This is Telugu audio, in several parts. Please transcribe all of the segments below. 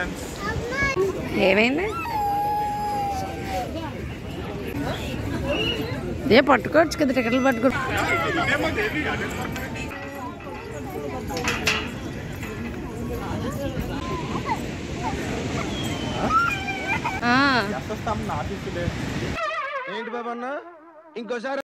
ఫ్రెండ్స్. ఏమైంది? ఏ పట్టుకోవచ్చు కదా, టికెట్లు పట్టుకో. ఏంటి బాబా అన్న ఇంకోసారి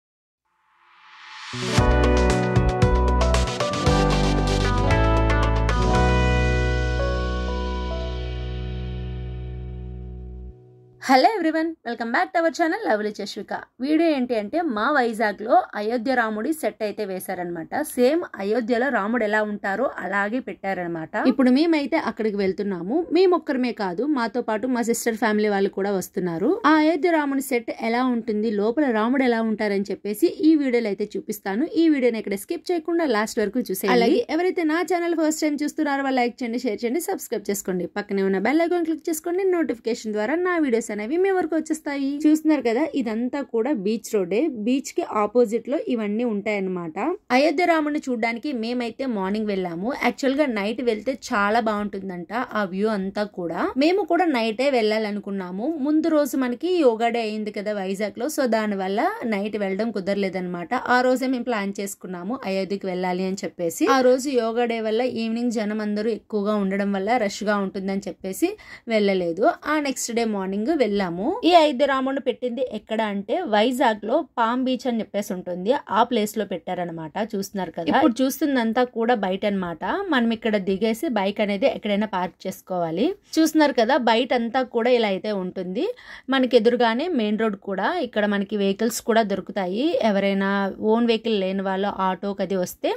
hello everyone, welcome back to our channel lovely చశ్విక. Video ఏంటి అంటే మా వైజాగ్లో అయోధ్య రాముడి సెట్ అయితే వేశారనమాట. సేమ్ అయోధ్యలో రాముడు ఎలా ఉంటారో అలాగే పెట్టారనమాట. ఇప్పుడు మేమైతే అక్కడికి వెళ్తున్నాము. మేమొక్కరమే కాదు, మాతో పాటు మా సిస్టర్ ఫ్యామిలీ వాళ్ళు కూడా వస్తున్నారు. ఆ అయోధ్య రాముడి సెట్ ఎలా ఉంటుంది, లోపల రాముడు ఎలా ఉంటారని చెప్పేసి ఈ వీడియోలో అయితే చూపిస్తాను. ఈ వీడియోని ఇక్కడ స్కిప్ చేయకుండా లాస్ట్ వరకు చూసేయండి. అలాగే ఎవరైతే నా ఛానల్ ఫస్ట్ టైం చూస్తున్నారో వాళ్ళు లైక్ చేయండి, షేర్ చేయండి, సబ్స్క్రైబ్ చేసుకోండి. పక్కనే ఉన్న బెల్ ఐకాన్ క్లిక్ చేసుకోండి. నోటిఫికేషన్ ద్వారా నా వీడియోస్ అనేవి మీ వరకు వచ్చేస్తాయి. చూస్తున్నారు కదా, ఇదంతా కూడా బీచ్ రోడే. బీచ్ కి ఆపోజిట్ లో ఇవన్నీ ఉంటాయన్నమాట. అయోధ్య రాముడిని చూడడానికి మేమైతే మార్నింగ్ వెళ్ళాము. యాక్చువల్ గా నైట్ వెళ్తే చాలా బాగుంటుందంట ఆ వ్యూ అంతా కూడా. మేము కూడా నైటే వెళ్ళాలనుకున్నాము. ముందు రోజు మనకి యోగా డే అయింది కదా వైజాగ్ లో, సో దాని వల్ల నైట్ వెళ్ళడం కుదరలేదన్నమాట. ఆ రోజే మేము ప్లాన్ చేసుకున్నాము అయోధ్యకి వెళ్ళాలి అని చెప్పేసి. ఆ రోజు యోగా డే వల్ల ఈవినింగ్ జనం అందరూ ఎక్కువగా ఉండడం వల్ల రష్ గా ఉంటుందని చెప్పేసి వెళ్ళలేదు. ఆ నెక్స్ట్ డే మార్నింగ్ వెళ్ళాము. ఈ అయోధ్య రాముడిని పెట్టింది ఎక్కడ అంటే వైజాగ్ లో పామ్ బీచ్ అని చెప్పేసి ఉంటుంది, ఆ ప్లేస్ లో పెట్టారనమాట. చూస్తున్నారు కదా, ఇప్పుడు చూస్తుందంతా కూడా బయట అనమాట. మనం ఇక్కడ దిగేసి బైక్ అనేది ఎక్కడైనా పార్క్ చేసుకోవాలి. చూస్తున్నారు కదా, బయట అంతా కూడా ఇలా అయితే ఉంటుంది. మనకి ఎదురుగానే మెయిన్ రోడ్ కూడా, ఇక్కడ మనకి వెహికల్స్ కూడా దొరుకుతాయి. ఎవరైనా ఓన్ వెహికల్ లేని వాళ్ళు ఆటోకి అది వస్తే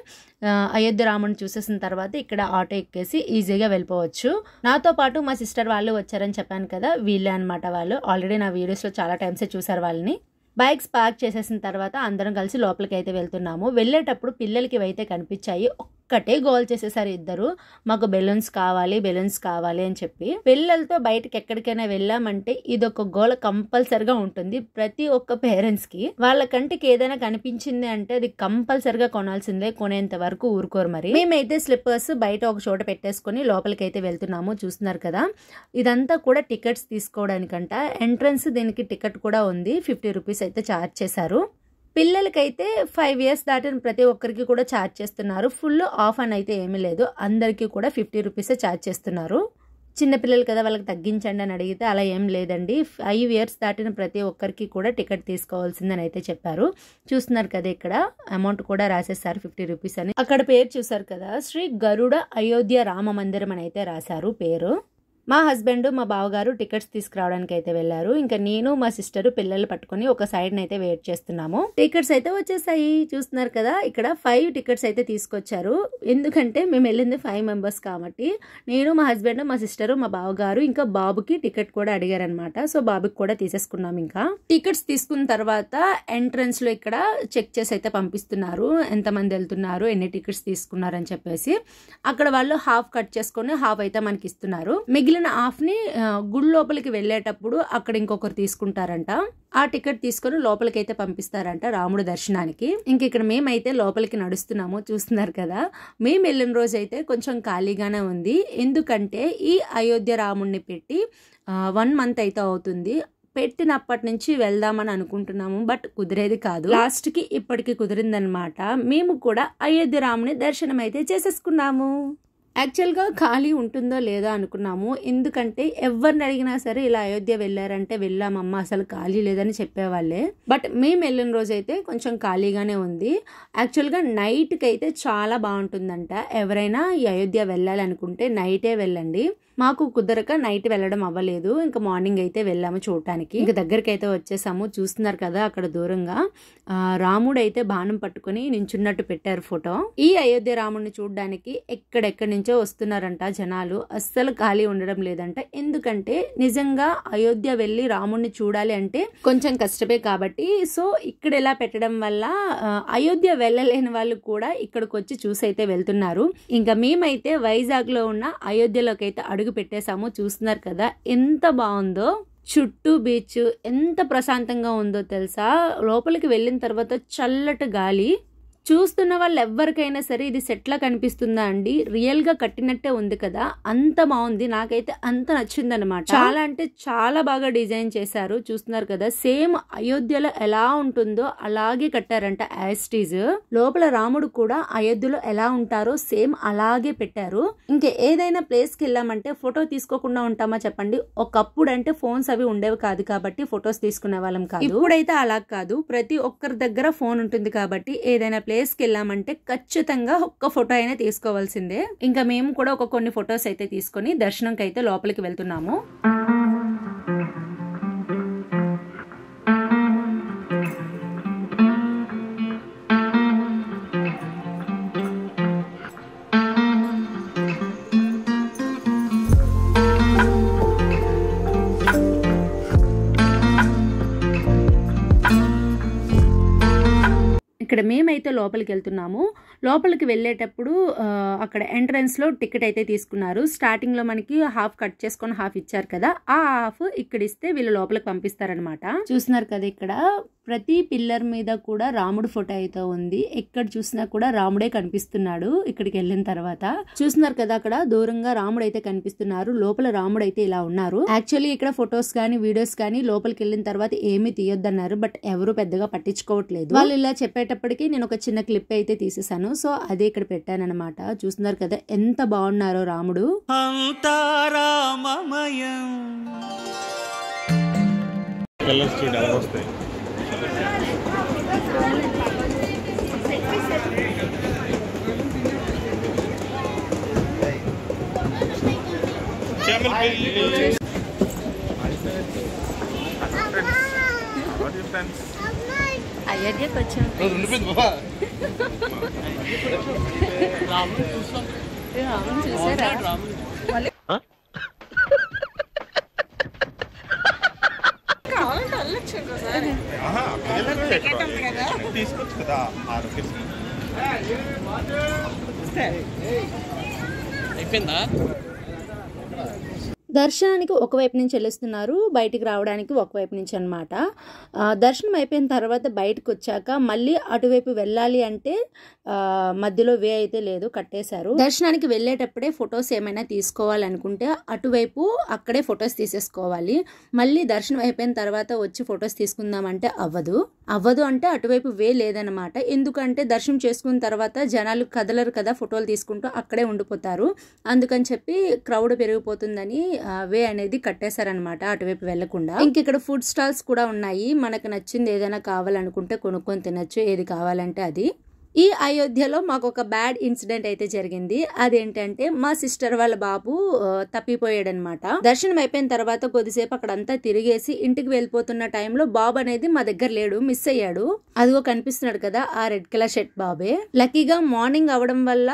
అయోధ్య రాముడిని చూసేసిన తర్వాత ఇక్కడ ఆటో ఎక్కేసి ఈజీగా వెళ్ళిపోవచ్చు. నాతో పాటు మా సిస్టర్ వాళ్ళు వచ్చారని చెప్పాను కదా, వీళ్ళే అనమాట. వాళ్ళు ఆల్రెడీ నా వీడియోస్ లో చాలా టైమ్స్ చూసారు వాళ్ళని. బైక్స్ పార్క్ చేసేసిన తర్వాత అందరం కలిసి లోపలికి అయితే వెళ్తున్నాము. వెళ్ళేటప్పుడు పిల్లలకి అయితే కనిపించాయి. ఒక్కటే గోల్ చేసేసారు ఇద్దరు, మాకు బెలూన్స్ కావాలి అని చెప్పి. పిల్లలతో బయటకి ఎక్కడికైనా వెళ్ళామంటే ఇదొక గోల్ కంపల్సరిగా ఉంటుంది ప్రతి ఒక్క పేరెంట్స్ కి. వాళ్ళ కంటికి ఏదైనా కనిపించింది అంటే అది కంపల్సరిగా కొనాల్సిందే, కొనేంత వరకు ఊరుకోరు. మరి మేమైతే స్లిప్పర్స్ బయట ఒక చోట పెట్టేసుకుని లోపలికి అయితే వెళ్తున్నాము. చూస్తున్నారు కదా, ఇదంతా కూడా టికెట్స్ తీసుకోవడానికంట. ఎంట్రన్స్ దీనికి టికెట్ కూడా ఉంది, 50 రూపీస్ అయితే ఛార్జ్ చేశారు. పిల్లలకైతే 5 years దాటిన ప్రతి ఒక్కరికి కూడా ఛార్జ్ చేస్తున్నారు. ఫుల్ ఆఫ్ అని అయితే ఏమీ లేదు, అందరికీ కూడా 50 రూపీసే ఛార్జ్ చేస్తున్నారు. చిన్నపిల్లలు కదా, వాళ్ళకి తగ్గించండి అని అడిగితే అలా ఏం లేదండి, 5 years దాటిన ప్రతి ఒక్కరికి కూడా టికెట్ తీసుకోవాల్సిందని అయితే చెప్పారు. చూస్తున్నారు కదా, ఇక్కడ అమౌంట్ కూడా రాసేసారు 50 రూపీస్ అని. అక్కడ పేరు చూసారు కదా, శ్రీ గరుడ అయోధ్య రామ మందిరం అని అయితే రాశారు పేరు. మా హస్బెండ్ మా బావగారు టికెట్స్ తీసుకురావడానికి అయితే వెళ్లారు. ఇంకా నేను మా సిస్టర్ పిల్లలు పట్టుకుని ఒక సైడ్ అయితే వెయిట్ చేస్తున్నాము. టికెట్స్ అయితే వచ్చేసాయి. చూస్తున్నారు కదా, ఇక్కడ 5 టికెట్స్ అయితే తీసుకొచ్చారు. ఎందుకంటే మేము వెళ్ళింది 5 members కాబట్టి. నేను, మా హస్బెండ్, మా సిస్టర్, మా బావగారు ఇంకా బాబుకి టికెట్ కూడా అడిగారనమాట. సో బాబుకి కూడా తీసేసుకున్నాం. ఇంకా టికెట్స్ తీసుకున్న తర్వాత ఎంట్రన్స్ లో ఇక్కడ చెక్ చేసి అయితే పంపిస్తున్నారు, ఎంతమంది వెళ్తున్నారు, ఎన్ని టికెట్స్ తీసుకున్నారు అని చెప్పేసి. అక్కడ వాళ్ళు హాఫ్ కట్ చేసుకుని హాఫ్ అయితే మనకి ఇస్తున్నారు. మిగిలిన హాఫ్ ని గుడి లోపలికి వెళ్ళేటప్పుడు అక్కడ ఇంకొకరు తీసుకుంటారంట. ఆ టికెట్ తీసుకుని లోపలికి అయితే పంపిస్తారంట రాముడు దర్శనానికి. ఇంక ఇక్కడ మేమైతే లోపలికి నడుస్తున్నాము. చూస్తున్నారు కదా, మేము వెళ్ళిన రోజు అయితే కొంచెం ఖాళీగానే ఉంది. ఎందుకంటే ఈ అయోధ్య రాముడిని పెట్టి 1 month అయితే అవుతుంది. పెట్టినప్పటి నుంచి వెళ్దామని అనుకుంటున్నాము, బట్ కుదిరేది కాదు. లాస్ట్ కి ఇప్పటికి కుదిరిందనమాట. మేము కూడా అయోధ్య రాముని దర్శనం అయితే చేసేసుకున్నాము. యాక్చువల్గా ఖాళీ ఉంటుందో లేదో అనుకున్నాము, ఎందుకంటే ఎవరిని అడిగినా సరే ఇలా అయోధ్య వెళ్ళారంటే వెళ్ళామమ్మ, అసలు ఖాళీ లేదని చెప్పేవాళ్ళే. బట్ మేము వెళ్ళిన రోజు అయితే కొంచెం ఖాళీగానే ఉంది. యాక్చువల్గా నైట్కి అయితే చాలా బాగుంటుందంట. ఎవరైనా ఈ అయోధ్య వెళ్ళాలనుకుంటే నైటే వెళ్ళండి. మాకు కుదరక నైట్ వెళ్ళడం అవ్వలేదు, ఇంకా మార్నింగ్ అయితే వెళ్ళాము చూడటానికి. ఇంకా దగ్గరికి అయితే వచ్చేసాము. చూస్తున్నారు కదా, అక్కడ దూరంగా రాముడు అయితే బాణం పట్టుకుని నించున్నట్టు పెట్టారు ఫోటో. ఈ అయోధ్య రాముడిని చూడడానికి ఎక్కడెక్కడి నుంచో వస్తున్నారంట జనాలు. అస్సలు ఖాళీ ఉండడం లేదంట. ఎందుకంటే నిజంగా అయోధ్య వెళ్ళి రాముడిని చూడాలి అంటే కొంచెం కష్టమే కాబట్టి. సో ఇక్కడ ఎలా పెట్టడం వల్ల అయోధ్య వెళ్ళలేని వాళ్ళు కూడా ఇక్కడికి వచ్చి చూసి అయితే వెళ్తున్నారు. ఇంకా మేమైతే వైజాగ్ లో ఉన్న అయోధ్యలోకి అయితే అడుగు పెట్టేసాము. చూస్తున్నారు కదా, ఎంత బాగుందో. చుట్టూ బీచ్ ఎంత ప్రశాంతంగా ఉందో తెలుసా. లోపలికి వెళ్ళిన తర్వాత చల్లటి గాలి. చూస్తున్న వాళ్ళు ఎవరికైనా సరే ఇది సెట్లా కనిపిస్తుందా అండి? రియల్ గా కట్టినట్టే ఉంది కదా, అంత బాగుంది. నాకైతే అంత నచ్చింది అనమాట. చాలా అంటే చాలా బాగా డిజైన్ చేశారు. చూస్తున్నారు కదా, సేమ్ అయోధ్యలో ఎలా ఉంటుందో అలాగే కట్టారంట యాజ్ ఇట్ ఈజ్. లోపల రాముడు కూడా అయోధ్యలో ఎలా ఉంటారో సేమ్ అలాగే పెట్టారు. ఇంకా ఏదైనా ప్లేస్ కి వెళ్ళామంటే ఫోటో తీసుకోకుండా ఉంటామా చెప్పండి? ఒకప్పుడు అంటే ఫోన్స్ అవి ఉండేవి కాదు కాబట్టి ఫొటోస్ తీసుకునే వాళ్ళం కాదు. ఇప్పుడైతే అలా కాదు, ప్రతి ఒక్కరి దగ్గర ఫోన్ ఉంటుంది కాబట్టి ఏదైనా ప్లేస్ కి వెళ్ళామంటే ఖచ్చితంగా ఒక్క ఫోటో అయినా తీసుకోవాల్సిందే. ఇంకా మేము కూడా కొన్ని ఫొటోస్ అయితే తీసుకొని దర్శనంకి అయితే లోపలికి వెళ్తున్నాము. ఇక్కడ మేమైతే లోపలికి వెళ్తున్నాము. లోపలికి వెళ్ళేటప్పుడు అక్కడ ఎంట్రన్స్ లో టికెట్ అయితే తీసుకున్నారు. స్టార్టింగ్ లో మనకి హాఫ్ కట్ చేసుకొని హాఫ్ ఇచ్చారు కదా, ఆ హాఫ్ ఇక్కడ ఇస్తే వీళ్ళు లోపలికి పంపిస్తారనమాట. చూస్తున్నారు కదా, ఇక్కడ ప్రతి పిల్లర్ మీద కూడా రాముడు ఫోటో అయితే ఉంది. ఎక్కడ చూసినా కూడా రాముడే కనిపిస్తున్నాడు. ఇక్కడికి వెళ్ళిన తర్వాత చూస్తున్నారు కదా, అక్కడ దూరంగా రాముడు అయితే కనిపిస్తున్నారు. లోపల రాముడు అయితే ఇలా ఉన్నారు. యాక్చువల్లీ ఇక్కడ ఫొటోస్ కానీ వీడియోస్ కానీ లోపలికి వెళ్ళిన తర్వాత ఏమీ తీయొద్దన్నారు. బట్ ఎవరు పెద్దగా పట్టించుకోవట్లేదు. వాళ్ళు ఇలా చెప్పేటప్పటికి నేను ఒక చిన్న క్లిప్ అయితే తీసేసాను. సో అదే ఇక్కడ పెట్టాను అనమాట. చూస్తున్నారు కదా ఎంత బాగున్నారో రాముడు. అయోధ్యకు వచ్చాం. రాముడు చూసారా? తీసుకొచ్చు కదా అయిపోయిందా? దర్శనానికి ఒకవైపు నుంచి వెళ్ళిస్తున్నారు, బయటికి రావడానికి ఒకవైపు నుంచి అనమాట. దర్శనం అయిపోయిన తర్వాత బయటకు వచ్చాక మళ్ళీ అటువైపు వెళ్ళాలి అంటే మధ్యలో వే అయితే లేదు, కట్టేశారు. దర్శనానికి వెళ్ళేటప్పుడే ఫొటోస్ ఏమైనా తీసుకోవాలనుకుంటే అటువైపు అక్కడే ఫొటోస్ తీసేసుకోవాలి. మళ్ళీ దర్శనం అయిపోయిన తర్వాత వచ్చి ఫొటోస్ తీసుకుందామంటే అవ్వదు అంటే అటువైపు వే లేదనమాట. ఎందుకంటే దర్శనం చేసుకున్న తర్వాత జనాలు కదలరు కదా, ఫోటోలు తీసుకుంటూ అక్కడే ఉండిపోతారు. అందుకని చెప్పి క్రౌడ్ పెరిగిపోతుందని వే అనేది కట్టేశారనమాట, అటువైపు వెళ్లకుండా. ఇంక ఇక్కడ ఫుడ్ స్టాల్స్ కూడా ఉన్నాయి. మనకు నచ్చింది ఏదైనా కావాలనుకుంటే కొనుక్కొని తినచ్చు, ఏది కావాలంటే అది. ఈ అయోధ్యలో మాకు ఒక బ్యాడ్ ఇన్సిడెంట్ అయితే జరిగింది. అదేంటంటే మా సిస్టర్ వాళ్ళ బాబు తప్పిపోయాడు అనమాట. దర్శనం అయిపోయిన తర్వాత కొద్దిసేపు అక్కడంతా తిరిగేసి ఇంటికి వెళ్ళిపోతున్న టైంలో బాబు అనేది మా దగ్గర లేడు, మిస్ అయ్యాడు. అదిగో కనిపిస్తున్నాడు కదా, ఆ రెడ్ కలర్ షర్ట్ బాబే. లక్కీగా మార్నింగ్ అవడం వల్ల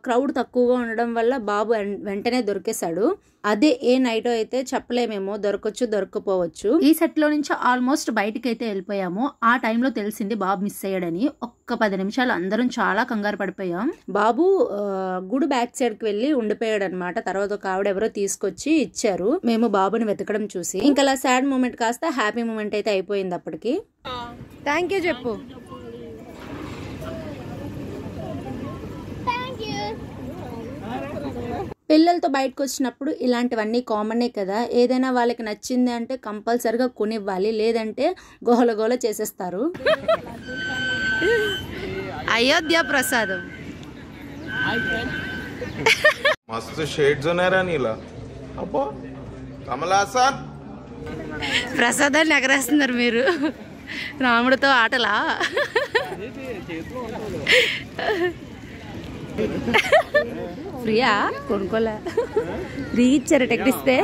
క్రౌడ్ తక్కువగా ఉండడం వల్ల బాబు వెంటనే దొరికేశాడు. అదే ఏ నైట్ అయితే చెప్పలేమేమో, దొరకచ్చు దొరకపోవచ్చు. ఈ సెట్ లో నుంచి ఆల్మోస్ట్ బయటకి అయితే వెళ్ళిపోయాము. ఆ టైంలో తెలిసింది బాబు మిస్ అయ్యాడని. ఒక్క 10 నిమిషాలు అందరం చాలా కంగారు పడిపోయాం. బాబు గుడి బ్యాక్ సైడ్ కి వెళ్ళి ఉండిపోయాడు అనమాట. తర్వాత ఒక ఆవిడ ఎవరో తీసుకొచ్చి ఇచ్చారు. మేము బాబుని వెతకడం చూసి ఇంకా అలా సాడ్ మూమెంట్ కాస్త హ్యాపీ మూమెంట్ అయితే అయిపోయింది అప్పటికి. థ్యాంక్ యూ చెప్పు. పిల్లలతో బయటకు వచ్చినప్పుడు ఇలాంటివన్నీ కామనే కదా. ఏదైనా వాళ్ళకి నచ్చింది అంటే కంపల్సరిగా కొనివ్వాలి, లేదంటే గోల చేసేస్తారు. అయోధ్య ప్రసాదం మస్తు షేడ్స్ ఉన్నారా నీలా? అబ్బో కమలాసన్ ప్రసాదాన్ని ఎగరేస్తున్నారు మీరు. రాముడితో ఆటలా? ఫ్రీయా? కొనుక్కోలే, ఫ్రీ ఇచ్చారు టికెట్ ఇస్తే.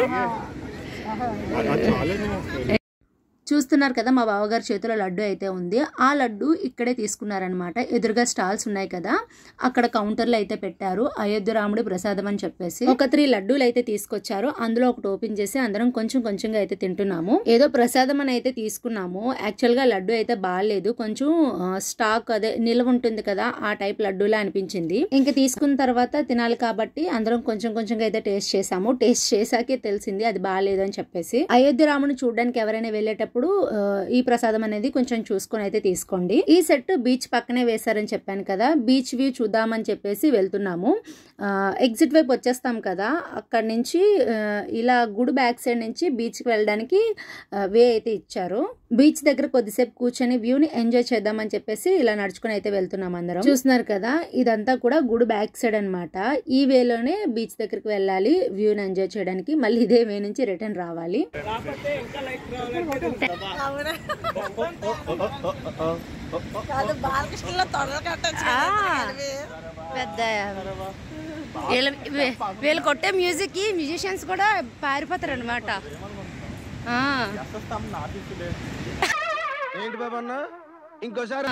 చూస్తున్నారు కదా, మా బావగారి చేతిలో లడ్డు అయితే ఉంది. ఆ లడ్డు ఇక్కడే తీసుకున్నారనమాట. ఎదురుగా స్టాల్స్ ఉన్నాయి కదా, అక్కడ కౌంటర్లు అయితే పెట్టారు. అయోధ్య రాముడి ప్రసాదం అని చెప్పేసి ఒక 3 లడ్డూలు అయితే తీసుకొచ్చారు. అందులో ఒకటి ఓపెన్ చేసి అందరం కొంచెంగా అయితే తింటున్నాము. ఏదో ప్రసాదం అని అయితే తీసుకున్నాము. యాక్చువల్ గా లడ్డు అయితే బాగాలేదు, కొంచెం స్టాక్ అదే నిల్వ ఉంటుంది కదా, ఆ టైప్ లడ్డూలా అనిపించింది. ఇంకా తీసుకున్న తర్వాత తినాలి కాబట్టి అందరం కొంచెంగా అయితే టేస్ట్ చేసాము. టేస్ట్ చేసాకే తెలిసింది అది బాగాలేదు అని చెప్పేసి. అయోధ్య రాముని చూడడానికి ఎవరైనా వెళ్ళేటప్పుడు వెళ్ళినప్పుడు ఈ ప్రసాదం అనేది కొంచెం చూసుకొని అయితే తీసుకోండి. ఈ సెట్ బీచ్ పక్కనే వేశారని చెప్పాను కదా, బీచ్ వ్యూ చూద్దామని చెప్పేసి వెళ్తున్నాము. ఎగ్జిట్ వైపు వచ్చేస్తాం కదా, అక్కడ నుంచి ఇలా గుడి బ్యాక్ సైడ్ నుంచి బీచ్కి వెళ్ళడానికి వే అయితే ఇచ్చారు. బీచ్ దగ్గర కొద్దిసేపు కూర్చొని వ్యూని ఎంజాయ్ చేద్దామని చెప్పేసి ఇలా నడుచుకుని అయితే వెళ్తున్నాం అందరం. చూస్తున్నారు కదా, ఇదంతా కూడా గుడి బ్యాక్ సైడ్ అనమాట. ఈ వేలోనే బీచ్ దగ్గరికి వెళ్ళాలి వ్యూని ఎంజాయ్ చేయడానికి. మళ్ళీ ఇదే వే నుంచి రిటర్న్ రావాలి. పెద్ద వీళ్ళు కొట్టే మ్యూజిక్ కి మ్యూజిషియన్స్ కూడా పారిపోతారు అనమాట. ఏంటి బాబన్న ఇంకోసారి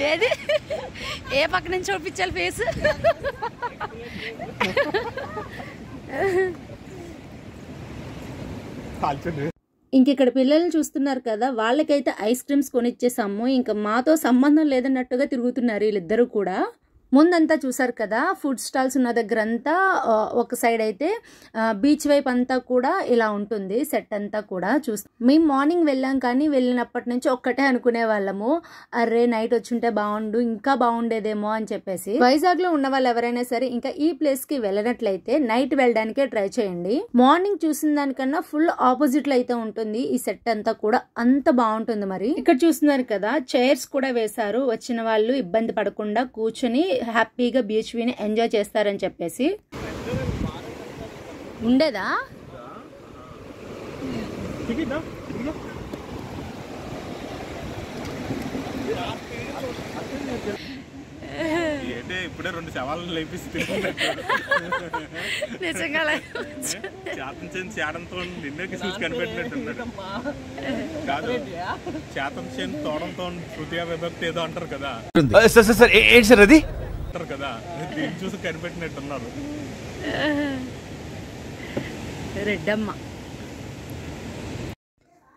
ఏది ఏ పక్క నుంచి చూపించాలి ఫేస్? ఇంక ఇక్కడ పిల్లల్ని చూస్తున్నారు కదా, వాళ్ళకైతే ఐస్ క్రీమ్స్ కొనిచ్చేసాము. ఇంకా మాతో సంబంధం లేదన్నట్టుగా తిరుగుతున్నారు వీళ్ళిద్దరూ కూడా. ముందంతా చూసారు కదా, ఫుడ్ స్టాల్స్ ఉన్న దగ్గర అంతా ఒక సైడ్ అయితే బీచ్ వైపు అంతా కూడా ఇలా ఉంటుంది సెట్ అంతా కూడా. మేము మార్నింగ్ వెళ్ళాం కానీ వెళ్ళినప్పటి నుంచి ఒక్కటే అనుకునే వాళ్ళము, అరే నైట్ వచ్చుంటే బాగుండు, ఇంకా బాగుండేదేమో అని చెప్పేసి. వైజాగ్ లో ఉన్న వాళ్ళు ఎవరైనా సరే ఇంకా ఈ ప్లేస్ కి వెళ్ళినట్లయితే నైట్ వెళ్ళడానికే ట్రై చేయండి. మార్నింగ్ చూసిన దానికన్నా ఫుల్ ఆపోజిట్ లో అయితే ఉంటుంది ఈ సెట్ అంతా కూడా, అంత బాగుంటుంది. మరి ఇక్కడ చూస్తున్నారు కదా, చైర్స్ కూడా వేశారు, వచ్చిన వాళ్ళు ఇబ్బంది పడకుండా కూర్చొని హ్యాపీగా బీచ్ వ్యూని ఎంజాయ్ చేస్తారని చెప్పేసి. ఉండేదా ఇప్పుడే 2 శవాలను లేపిస్తే నిజంగా చేతంతో నిన్నకి చూసి కనిపెట్టినట్టున్నాడు కాదు. చేతం చేను తోడంతో తృతీయ విభక్తి ఏదో అంటారు కదా, ఏంటి సార్ అది అంటారు కదా, దీన్ని చూసి కనిపెట్టినట్టున్నారు. రెడ్డమ్మ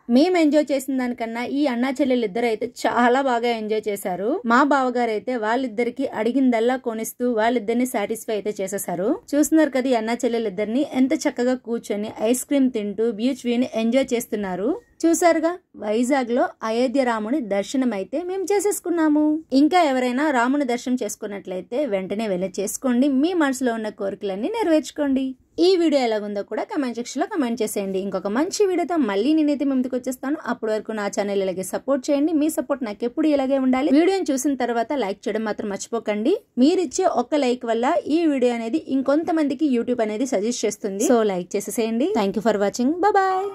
మేము ఎంజాయ్ చేసిన దానికన్నా ఈ అన్నా చెల్లెలు ఇద్దరు అయితే చాలా బాగా ఎంజాయ్ చేశారు. మా బావగారు అయితే వాళ్ళిద్దరికి అడిగిందల్లా కొనిస్తూ వాళ్ళిద్దరిని సాటిస్ఫై అయితే చేసేసారు. చూస్తున్నారు కదా, ఈ అన్నా చెల్లెలు ఇద్దరిని ఎంత చక్కగా కూర్చొని ఐస్ క్రీమ్ తింటూ బీచ్ వ్యూని ఎంజాయ్ చేస్తున్నారు. చూసారుగా, వైజాగ్ లో అయోధ్య రాముని దర్శనం అయితే మేము చేసేసుకున్నాము. ఇంకా ఎవరైనా రాముని దర్శనం చేసుకున్నట్లయితే వెంటనే వెళ్ళి చేసుకోండి, మీ మనసులో ఉన్న కోరికలన్నీ నెరవేర్చుకోండి. ఈ వీడియో ఎలాగుందో కూడా కమెంట్ సెక్షన్ లో కమెంట్ చేసేయండి. ఇంకొక మంచి వీడియోతో మళ్ళీ నేనైతే ముందుకు వచ్చేస్తాను. అప్పటి వరకు నా ఛానల్ ఇలాగే సపోర్ట్ చేయండి. మీ సపోర్ట్ నాకు ఎప్పుడు ఇలాగే ఉండాలి. వీడియోని చూసిన తర్వాత లైక్ చేయడం మాత్రం మర్చిపోకండి. మీరిచ్చే ఒక్క లైక్ వల్ల ఈ వీడియో అనేది ఇంకొంతమందికి యూట్యూబ్ అనేది సజెస్ట్ చేస్తుంది. సో లైక్ చేసేసేయండి. Thank you for watching. Bye.